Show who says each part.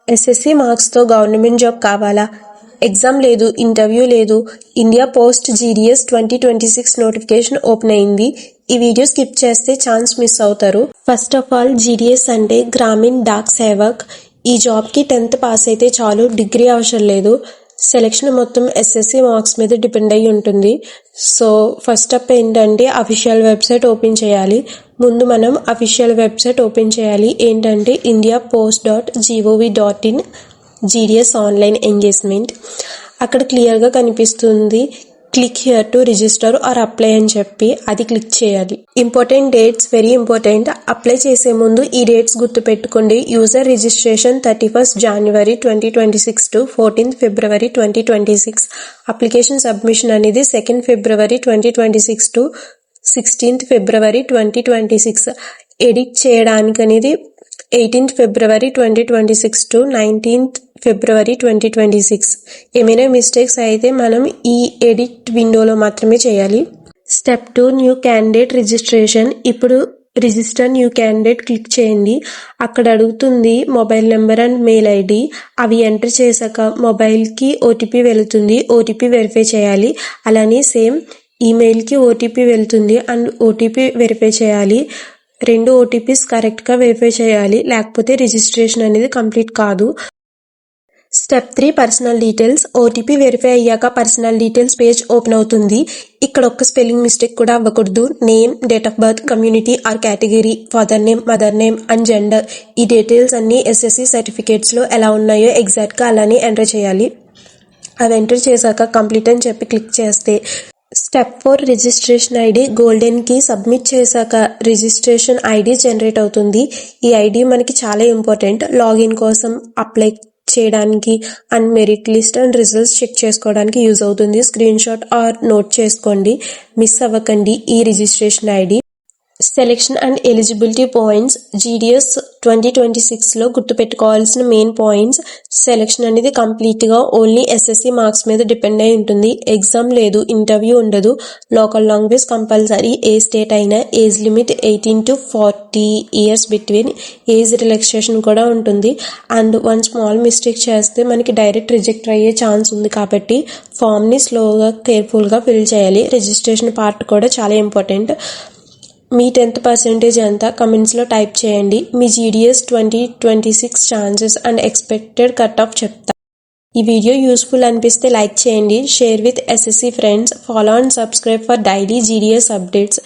Speaker 1: SSC మార్క్స్తో government job కావాలా? Exam లేదు, interview లేదు. India post GDS 2026 notification open అయింది. ఈ వీడియో స్కిప్ చేస్తే ఛాన్స్ మిస్ అవుతారు. ఫస్ట్ ఆఫ్ ఆల్, జీడీఎస్ అంటే గ్రామీణ్ డాక్ సేవక్. ఈ జాబ్కి 10th పాస్ అయితే చాలు, డిగ్రీ అవసరం లేదు. సెలక్షన్ మొత్తం ఎస్ఎస్సి మార్క్స్ మీద డిపెండ్ అయి ఉంటుంది. సో ఫస్ట్ స్టెప్ ఏంటంటే అఫీషియల్ వెబ్సైట్ ఓపెన్ చేయాలి. ముందు మనం అఫీషియల్ వెబ్సైట్ ఓపెన్ చేయాలి. ఏంటంటే indiapost.gov.in జీడీఎస్ ఆన్లైన్ ఎంగేజ్మెంట్. అక్కడ క్లియర్గా కనిపిస్తుంది click here to register or apply అని చెప్పి, అది క్లిక్ చేయాలి. Important dates, very important. Apply చేసే ముందు ఈ డేట్స్ గుర్తుపెట్టుకోండి. User registration 31st January 2026 to 14th February 2026. Application submission అనేది 2nd February 2026 to 16th February 2026. Edit చేయడానికి అనేది 18th February 2026 to 19th February 2026. ఏమైనా మిస్టేక్స్ అయితే మనం ఈ ఎడిట్ విండోలో మాత్రమే చేయాలి. Step 2, new candidate registration. ఇప్పుడు రిజిస్టర్ న్యూ క్యాండిడేట్ క్లిక్ చేయండి. అక్కడ అడుగుతుంది mobile number and mail ID. అవి ఎంటర్ చేశాక మొబైల్కి ఓటీపీ వెళుతుంది. ఓటీపీ వెరిఫై చేయాలి. అలానే సేమ్ ఈమెయిల్కి ఓటీపీ వెళ్తుంది అండ్ ఓటీపీ వెరిఫై చేయాలి. 2 ఓటీపీస్ కరెక్ట్గా వెరిఫై చేయాలి, లేకపోతే రిజిస్ట్రేషన్ అనేది కంప్లీట్ కాదు. Step 3, personal details. OTP verify అయ్యాక పర్సనల్ డీటెయిల్స్ పేజ్ ఓపెన్ అవుతుంది. ఇక్కడ ఒక్క స్పెల్లింగ్ మిస్టేక్ కూడా అవ్వకూడదు. Name, date of birth, community or category, father name, mother name and gender. ఈ డీటెయిల్స్ అన్నీ ఎస్ఎస్సి సర్టిఫికేట్స్లో ఎలా ఉన్నాయో ఎగ్జాక్ట్గా అలానే ఎంటర్ చేయాలి. అవి ఎంటర్ చేశాక కంప్లీట్ అని చెప్పి క్లిక్ చేస్తే స్టెప్ 4, రిజిస్ట్రేషన్ ఐడి. గోల్డెన్కి సబ్మిట్ చేశాక రిజిస్ట్రేషన్ ఐడి జనరేట్ అవుతుంది. ఈ ఐడి మనకి చాలా ఇంపార్టెంట్. లాగిన్ కోసం, అప్లై చేయడానికి and merit list and results check చేసుకోవడానికి యూజ్ అవుతుంది. స్క్రీన్ షాట్ ఆర్ నోట్ చేసుకోండి, మిస్ అవ్వకండి ఈ registration ID. Selection and eligibility points. GDS 2026లో గుర్తుపెట్టుకోవాల్సిన మెయిన్ పాయింట్స్. సెలెక్షన్ అనేది కంప్లీట్గా ఓన్లీ ఎస్ఎస్సి మార్క్స్ మీద డిపెండ్ అయి ఉంటుంది. ఎగ్జామ్ లేదు, ఇంటర్వ్యూ ఉండదు. లోకల్ లాంగ్వేజ్ కంపల్సరీ, ఏ స్టేట్ అయినా. Age limit 18 to 40 years between. Age relaxation కూడా ఉంటుంది. అండ్ వన్ స్మాల్ మిస్టేక్ చేస్తే మనకి డైరెక్ట్ రిజెక్ట్ అయ్యే ఛాన్స్ ఉంది కాబట్టి ఫామ్ని స్లోగా, కేర్ఫుల్గా ఫిల్ చేయాలి. రిజిస్ట్రేషన్ పార్ట్ కూడా చాలా ఇంపార్టెంట్. మీ 10th పర్సెంటేజ్ ఎంత కమెంట్స్లో టైప్ చేయండి. మీ GDS 2026 chances and expected cut off చెప్తా. ఈ వీడియో యూస్ఫుల్ అనిపిస్తే లైక్ చేయండి. Share with SSC friends. Follow and subscribe for daily GDS updates.